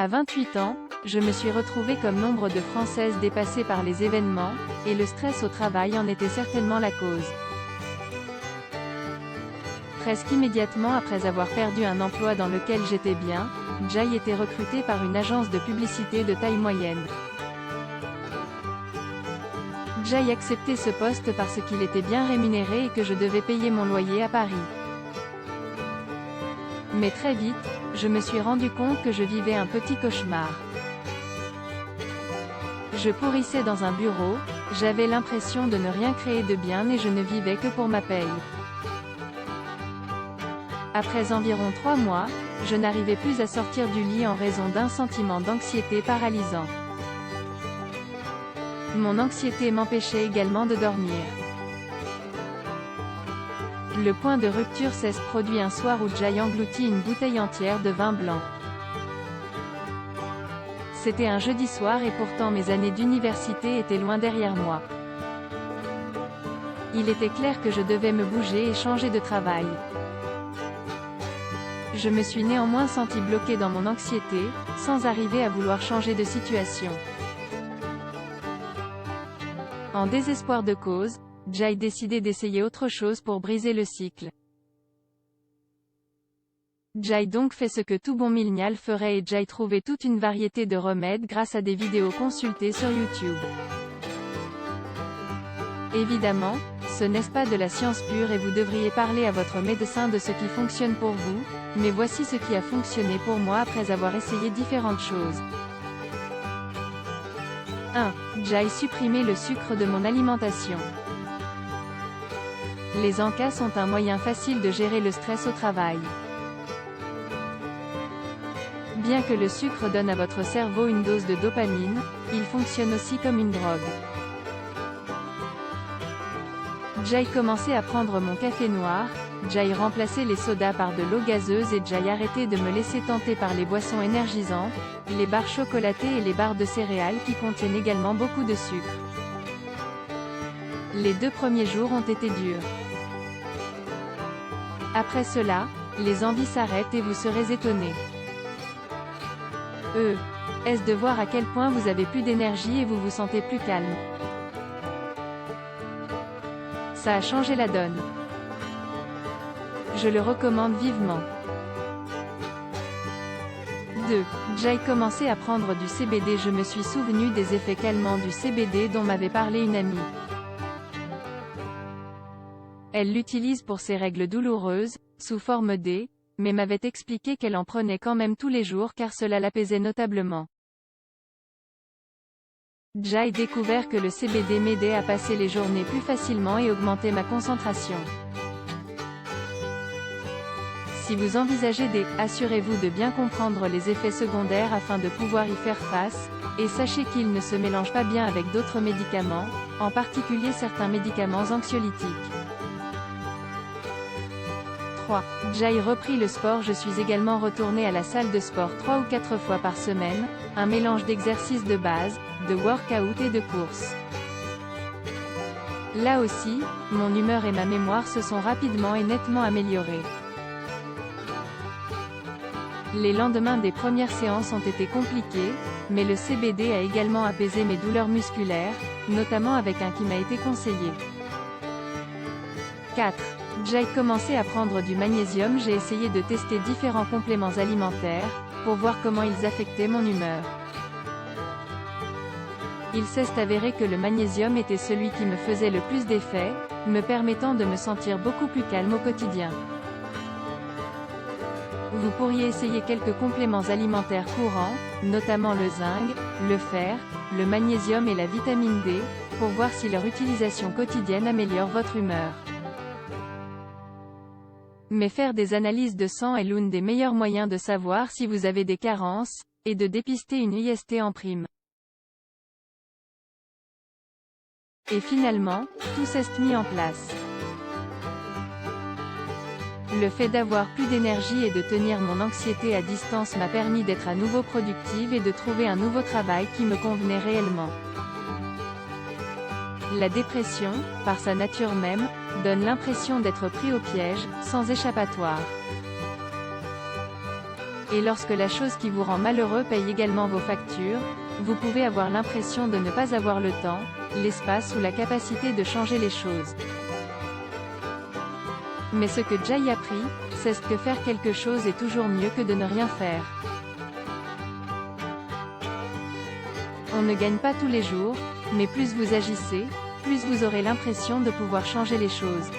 À 28 ans, je me suis retrouvée comme nombre de Françaises dépassées par les événements, et le stress au travail en était certainement la cause. Presque immédiatement après avoir perdu un emploi dans lequel j'étais bien, Jai était recrutée par une agence de publicité de taille moyenne. Jai acceptait ce poste parce qu'il était bien rémunéré et que je devais payer mon loyer à Paris. Mais très vite, je me suis rendu compte que je vivais un petit cauchemar. Je pourrissais dans un bureau, j'avais l'impression de ne rien créer de bien et je ne vivais que pour ma paye. Après environ 3 mois, je n'arrivais plus à sortir du lit en raison d'un sentiment d'anxiété paralysant. Mon anxiété m'empêchait également de dormir. Le point de rupture s'est produit un soir où Jai engloutit une bouteille entière de vin blanc. C'était un jeudi soir et pourtant mes années d'université étaient loin derrière moi. Il était clair que je devais me bouger et changer de travail. Je me suis néanmoins sentie bloquée dans mon anxiété, sans arriver à vouloir changer de situation. En désespoir de cause, Jai décidait d'essayer autre chose pour briser le cycle. Jai donc fait ce que tout bon millénial ferait et Jai trouvait toute une variété de remèdes grâce à des vidéos consultées sur YouTube. Évidemment, ce n'est pas de la science pure et vous devriez parler à votre médecin de ce qui fonctionne pour vous, mais voici ce qui a fonctionné pour moi après avoir essayé différentes choses. 1. Jai supprimer le sucre de mon alimentation. Les encas sont un moyen facile de gérer le stress au travail. Bien que le sucre donne à votre cerveau une dose de dopamine, il fonctionne aussi comme une drogue. Jai commençait à prendre mon café noir, Jai remplaçait les sodas par de l'eau gazeuse et Jai arrêtait de me laisser tenter par les boissons énergisantes, les barres chocolatées et les barres de céréales qui contiennent également beaucoup de sucre. Les 2 premiers jours ont été durs. Après cela, les envies s'arrêtent et vous serez étonnés. Est-ce de voir à quel point vous avez plus d'énergie et vous vous sentez plus calme. Ça a changé la donne. Je le recommande vivement. 2. Jai commencé à prendre du CBD. Je me suis souvenu des effets calmants du CBD dont m'avait parlé une amie. Elle l'utilise pour ses règles douloureuses, sous forme D, mais m'avait expliqué qu'elle en prenait quand même tous les jours car cela l'apaisait notablement. Jai découvert que le CBD m'aidait à passer les journées plus facilement et augmentait ma concentration. Si vous envisagez assurez-vous de bien comprendre les effets secondaires afin de pouvoir y faire face, et sachez qu'ils ne se mélangent pas bien avec d'autres médicaments, en particulier certains médicaments anxiolytiques. 3. Jai repris le sport. Je suis également retournée à la salle de sport 3 ou 4 fois par semaine, un mélange d'exercices de base, de workout et de courses. Là aussi, mon humeur et ma mémoire se sont rapidement et nettement améliorées. Les lendemains des premières séances ont été compliqués, mais le CBD a également apaisé mes douleurs musculaires, notamment avec un qui m'a été conseillé. 4. Jai commencé à prendre du magnésium. J'ai essayé de tester différents compléments alimentaires, pour voir comment ils affectaient mon humeur. Il s'est avéré que le magnésium était celui qui me faisait le plus d'effet, me permettant de me sentir beaucoup plus calme au quotidien. Vous pourriez essayer quelques compléments alimentaires courants, notamment le zinc, le fer, le magnésium et la vitamine D, pour voir si leur utilisation quotidienne améliore votre humeur. Mais faire des analyses de sang est l'un des meilleurs moyens de savoir si vous avez des carences, et de dépister une IST en prime. Et finalement, tout s'est mis en place. Le fait d'avoir plus d'énergie et de tenir mon anxiété à distance m'a permis d'être à nouveau productive et de trouver un nouveau travail qui me convenait réellement. La dépression, par sa nature même, donne l'impression d'être pris au piège, sans échappatoire. Et lorsque la chose qui vous rend malheureux paye également vos factures, vous pouvez avoir l'impression de ne pas avoir le temps, l'espace ou la capacité de changer les choses. Mais ce que Jay apprit, c'est que faire quelque chose est toujours mieux que de ne rien faire. On ne gagne pas tous les jours, mais plus vous agissez, plus vous aurez l'impression de pouvoir changer les choses.